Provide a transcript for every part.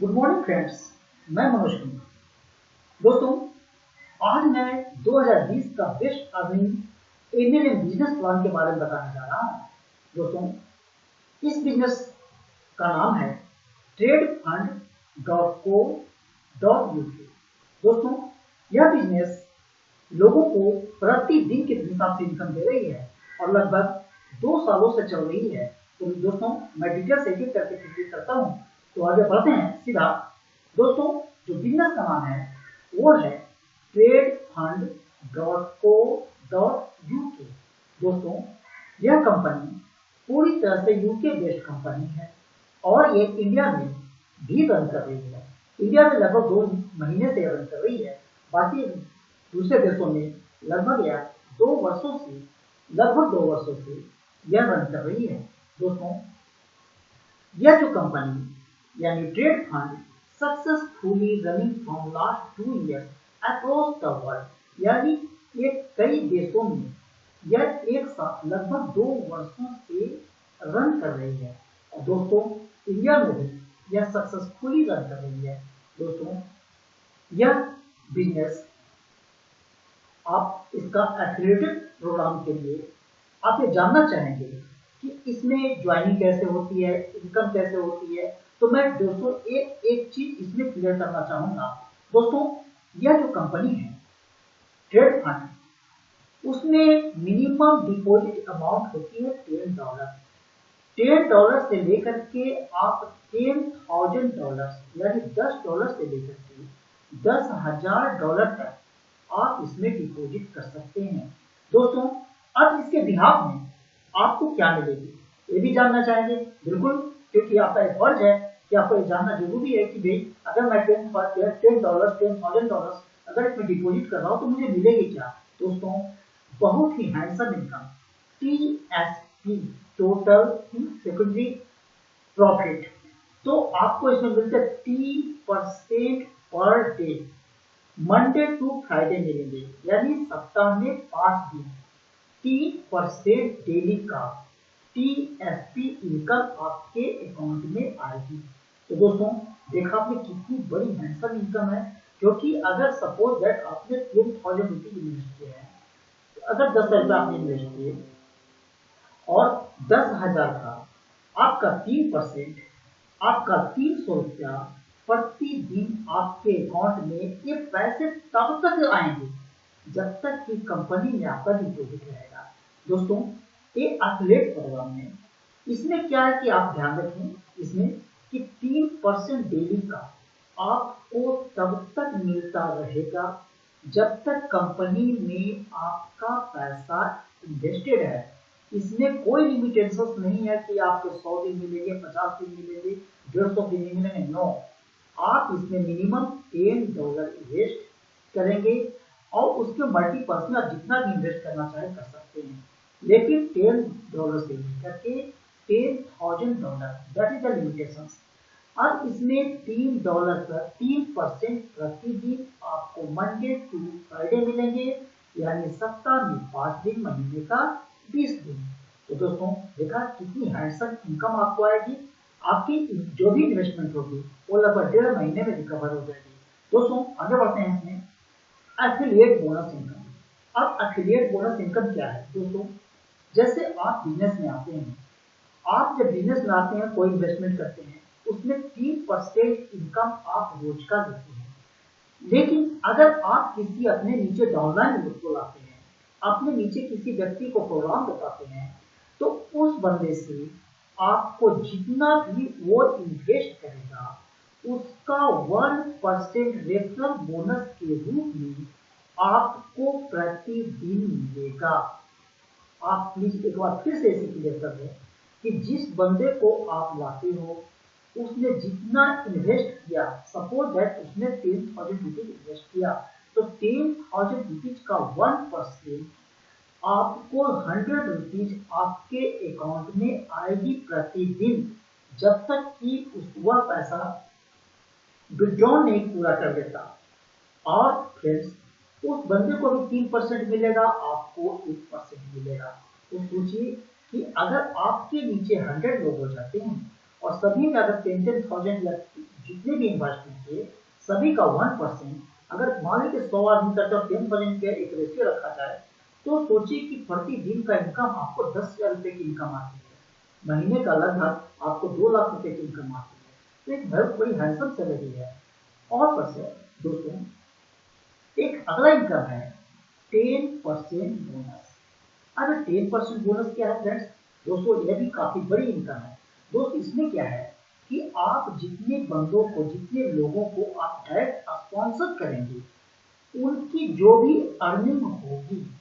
Good morning friends, मैं मनोज कुमार। दोस्तों, आज मैं 2020 का best earning Indian business plan के बारे में बताने जा रहा हूँ। दोस्तों, इस बिजनेस का नाम है tradefund.co.uk। दोस्तों, यह बिजनेस लोगों को प्रतिदिन के हिसाब से इनकम दे रही है और लगभग 2 सालों से चल रही है। तो दोस्तों, मैं डिटेल से एक करके क्लिक करता हूँ। तो आगे बढ़ते हैं सीधा। दोस्तों, जो बिजनेस का नाम है वो है tradefund.co.uk। दोस्तों, यह कंपनी पूरी तरह से यूके बेस्ड कंपनी है और ये इंडिया में भी रन कर रही है। इंडिया में लगभग 2 महीने से रन कर रही है, बाकी दूसरे देशों में लगभग 2 वर्षों से यह रन कर रही है। दोस्तों, यह जो कंपनी यानी trade fund successfully running from last 2 years across the world, यानी ये कई देशों में यह एक साथ लगभग 2 वर्षों से रन कर रही है। और दोस्तों, इंडिया में भी यह सक्सेसफुली रन कर रही है। दोस्तों, यह बिजनेस आप इसका एफिलिएटेड प्रोग्राम के लिए आप ये जानना चाहेंगे कि इसमें ज्वाइनिंग कैसे होती है, इनकम कैसे होती है। तो मैं दोस्तों एक चीज इसमें क्लियर करना चाहूंगा। दोस्तों, यह जो कंपनी है ट्रेड फंड, उसमें मिनिमम डिपॉजिट अमाउंट होती है $10। $10 से लेकर के आप $10,000 यानी $10 से लेकर के $10,000 तक आप इसमें डिपॉजिट कर सकते हैं। दोस्तों, अब इसके बिहाफ में आपको क्या मिलेगी ये भी जानना चाहेंगे। बिल्कुल, क्योंकि आपका एक फर्ज है कि आपको ये जानना जरूरी है कि भाई अगर मैं $10,000 अगर इसमें डिपॉजिट कर रहा हूँ तो मुझे मिलेगी क्या। दोस्तों, बहुत ही handsome income TSP, total secondary profit, तो आपको इसमें मिलते 3% per day, Monday to Friday मिलेंगे, यानी सप्ताह में 5 दिन 3% डेली का TSP इनकम आपके अकाउंट में आएगी। तो दोस्तों, देखा आपने कितनी बड़ी हैंडसम इनकम है। क्योंकि अगर सपोज दैट आपने 10,000 रुपीज इन्वेस्ट किए हैं, अगर 10,000 रुपये आपने इन्वेस्ट किए और 10,000 का आपका 3%, आपका 300 रुपया प्रतिदिन आपके अकाउंट में, ये पैसे तब तक आएंगे जब तक कि कंपनी में आपका डिपॉजिट रहेगा। दोस्तों, ये एफिलिएट प्रोग्राम में इसमें क्या है कि आप ध्यान रखें इसमें कि 3% डेली का आपको तब तक मिलता रहेगा जब तक कंपनी में आपका पैसा इन्वेस्टेड है। इसमें कोई लिमिटेशन नहीं है कि आपको 100 दिन मिलेंगे, 50 दिन मिलेंगे, 150 दिन मिलेंगे। नो, आप इसमें मिनिमम $10 इन्वेस्ट करेंगे और उसके मल्टीपल्स में आप जितना भी इन्वेस्ट करना चाहे कर सकते हैं। लेकिन $10 से लेकर के $10,000, दैट इज द लिमिटेशन। अब इसमें $3 का 3% प्रतिदिन आपको मंडे टू फ्राइडे मिलेंगे, यानी सप्ताह में 5 दिन, महीने का 20 दिन। तो दोस्तों, देखा कितनी हैंडसम इनकम आपको आएगी। आपकी जो भी इन्वेस्टमेंट होगी वो लगभग 1.5 महीने में रिकवर हो जाएगी। दोस्तों, आगे बढ़ते हैं इसमें एफिलिएट बोनस इनकम। अब एफिलिएट बोनस इनकम क्या है। दोस्तों, जैसे आप बिजनेस में आते हैं, आप जब बिजनेस में आते हैं, कोई इन्वेस्टमेंट करते हैं, उसमें 3% इनकम आप रोज का लेते हैं। लेकिन अगर आप किसी अपने नीचे डाउनलाइन को लाते हैं, अपने नीचे किसी व्यक्ति को प्रोग्राम बताते हैं, तो उस बंदे से आपको जितना भी वो इन्वेस्ट करेगा उसका 1% रेफरल बोनस के रूप में आपको प्रतिदिन मिलेगा। आप प्लीज एक बार फिर से इसे क्लियर कर दें कि जिस बंदे को आप लाते हो उसने जितना इन्वेस्ट किया, सपोज दैट उसने 10,000 रुपीज इन्वेस्ट किया, तो 10,000 रुपीज का 1% आपको 100 रुपीज आपके अकाउंट में आएगी प्रतिदिन, जब तक कि वह पैसा विड्रॉ नहीं पूरा कर देता। और फ्रेंड्स, उस बंदे को भी 3% मिलेगा, आपको 1% मिलेगा। तो सोचिए कि अगर आपके नीचे 100 लोग हो जाते हैं और सभी में अगर 10,000 या जितने भी इन्वेस्टमेंट किए सभी का 1%, अगर मान लीजिए 100 आदमी करते और 10% का एक रेशियो रखा जाए, तो सोचिए कि प्रतिदिन का इनकम आपको 10,000 रुपये की इनकम आती है, महीने का लगभग आपको 2 लाख रुपए की इनकम आती है। तो एक बहुत बड़ी हैंडसम सैलरी है। और दोस्तों एक अगला इनकम है 10% बोनस। अब 10% बोनस क्या है फ्रेंड्स? दोस्तों यह भी काफी बड़ी इनकम है। दोस्त इसमें क्या है कि आप जितने बंदों को, जितने लोगों को आप डायरेक्ट स्पॉन्सर करेंगे, उनकी जो भी अर्निंग होगी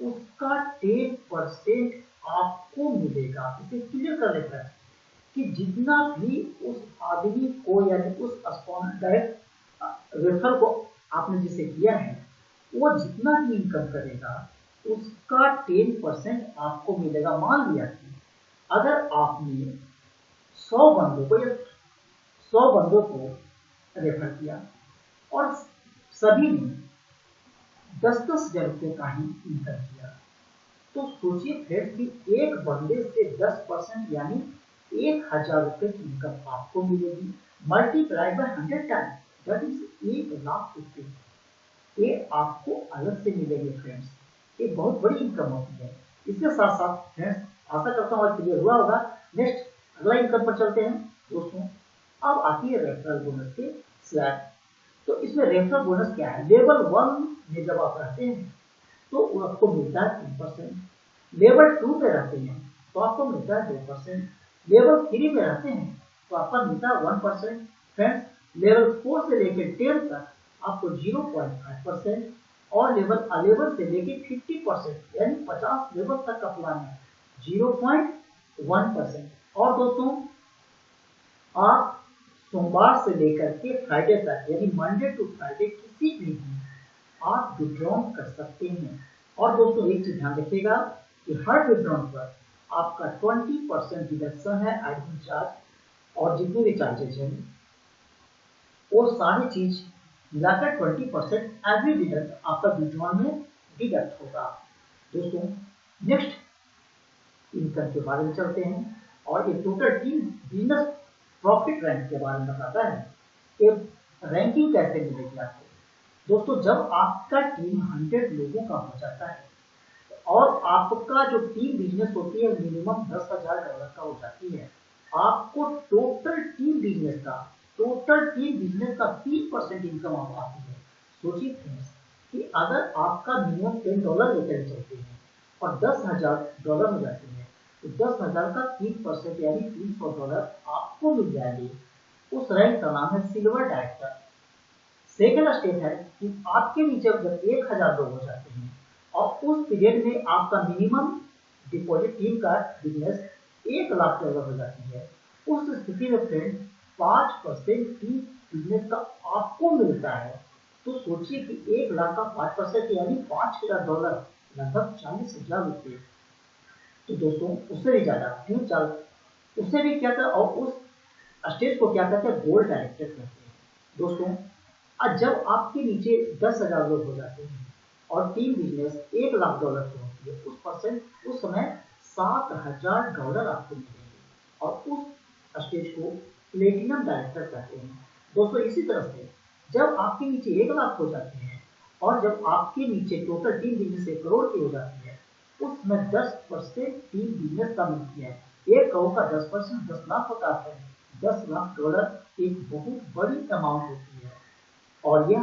उसका 10% आपको मिलेगा। इसे क्लियर कर लेते हैं कि जितना भी उस आदमी को यानी उस डायरेक्ट रेफर को आपने जिसे किया है, वो जितना भी इनकम करेगा उसका 10% आपको मिलेगा। मान लिया कि अगर आपने 100 बंदों को या 100 बंदों को रेफर किया और सभी ने 10-10 हजार रुपये का ही इनकम किया, तो सोचिए फ्रेंड्स कि एक बंदे से 10% यानी 1,000 रुपये की इनकम आपको मिलेगी, multiply by 100 time, that is 1 lakh रुपये। ये आपको अलग से मिलेंगे फ्रेंड्स। ये बहुत बड़ी इनकम होती है। इसके साथ साथ फ्रेंड्स आशा करता हूँ आज क्लियर हुआ होगा। नेक्स्ट अगला इनकम पर चलते हैं दोस्तों। अब आती है रेफरल बोनस के स्लैब। तो इसमें रेफरल बोनस क्या है? लेवल 1 में जब आप रहते हैं तो आपको मिलता है 3%, लेवल 2 पे रहते हैं तो आपको मिलता है 2%, लेवल 3 में रहते हैं तो आपका मिलता है 1%। फ्रेंड्स लेवल 4 से लेकर 10 तक आपको 0.5% और लेवल 11 से लेकर 50% यानी 50 लेवल तक का प्लान है 0.1%। और दोस्तों आप सोमवार से लेकर के फ्राइडे तक यानी मंडे टू फ्राइडे किसी भी दिन आप विड्रॉ कर सकते हैं। और दोस्तों एक चीज ध्यान रखिएगा कि हर विड्रॉ पर आपका 20% डिडक्शन है एडमिन चार्ज और जितने भी चार्जेज हैं वो सारी चीज मिलाकर 20% एवरी डिडक्ट आपका विड्रॉ में डिडक्ट होगा। दोस्तों नेक्स्ट इनकम के बारे में चलते हैं और ये total team business profit rank के बारे में बताता है कि रैंकिंग कैसे मिलेगी आपको। दोस्तों जब आपका टीम 100 लोगों का हो जाता है और आपका जो टीम बिजनेस होती है मिनिमम $10,000 का हो जाती है, आपको टोटल टीम बिजनेस का 3% इनकम आती है। सोचिए फ्रेंड्स कि अगर आपका मिनिमम $10 लेकर चलते हैं और $10,000 हो जाते हैं तो 10,000 का 3% यानी $300 आपको मिल जाएंगे। उस रैंक का नाम है सिल्वर डायरेक्टर। सेकेंड स्टेप है कि आपके नीचे जब 1,000 लोग हो जाते हैं और उस पीरियड में आपका मिनिमम डिपॉजिट टीम का बिजनेस $1,00,000 हो जाती है, उस स्थिति में फ्रेंड 5% टीम बिजनेस का आपको मिलता है। तो सोचिए कि 1,00,000 का 5% यानी $5,000 लगभग 40,000 रुपये। तो दोस्तों उससे भी ज्यादा क्यों चल उससे भी क्या था और उस स्टेज को क्या कहते हैं? गोल्ड डायरेक्टर कहते हैं। दोस्तों आज जब आपके नीचे 10,000 लोग हो जाते हैं और टीम बिजनेस $1,00,000 की होती है, उस समय $7,000 आपको मिलेंगे और उस स्टेज को प्लेटिनम डायरेक्टर कहते हैं। दोस्तों इसी तरह से जब आपके नीचे 1,00,000 हो जाते हैं और जब आपके नीचे टोटल टीम बिजनेस 1 करोड़ की हो जाती है, उसमें 10% टीम बिजनेस का मिलती है। 1 करोड़ का 10% 10 लाख होता है। $10,00,000 एक बहुत बड़ी अमाउंट होती है और यह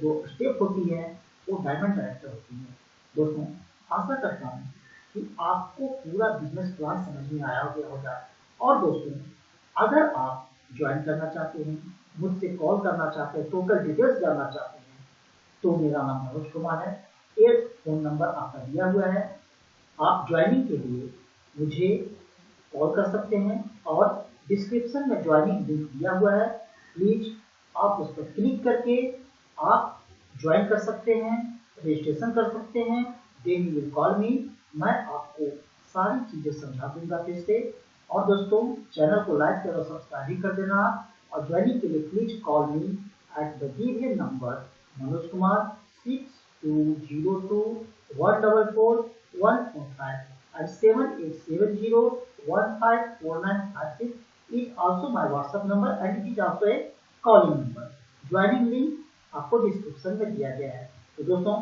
जो स्टेप होती है वो डायमंड डायरेक्टर होती है। दोस्तों आशा करता हूँ कि आपको पूरा बिजनेस प्लान समझ में आया होगा। और दोस्तों अगर आप ज्वाइन करना चाहते हैं, मुझसे कॉल करना चाहते हैं, टोटल डिटेल्स जानना चाहते हैं, तो मेरा नाम मनोज कुमार है। एक फोन नंबर आपका दिया हुआ है। आप ज्वाइनिंग के लिए मुझे कॉल कर सकते हैं और डिस्क्रिप्शन में ज्वाइनिंग लिंक दिया हुआ है, प्लीज आप उस पर क्लिक करके आप ज्वाइन कर सकते हैं, रजिस्ट्रेशन कर सकते हैं। Then you will call me, मैं आपको सारी चीजें समझा दूंगा फिर से। और दोस्तों चैनल को लाइक करो, सब्सक्राइब भी कर देना और ज्वाइनिंग के लिए please call me at the given number Manoj Kumar 6202 144 and 7870154956 is also my WhatsApp number and it is also a calling number. Joining link आपको डिस्क्रिप्शन में दिया गया है। तो दोस्तों,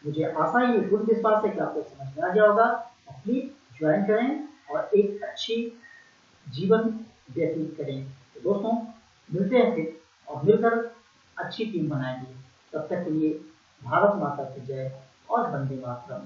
मुझे आशा ही पूर्ण विश्वास है कि आपको समझ में आ गया होगा। प्लीज ज्वाइन करें और एक अच्छी जीवन व्यतीत करें। तो दोस्तों, मिलते हैं फिर और मिलकर अच्छी टीम बनाएंगे। तब तक के लिए भारत माता की जय और वंदे मातरम।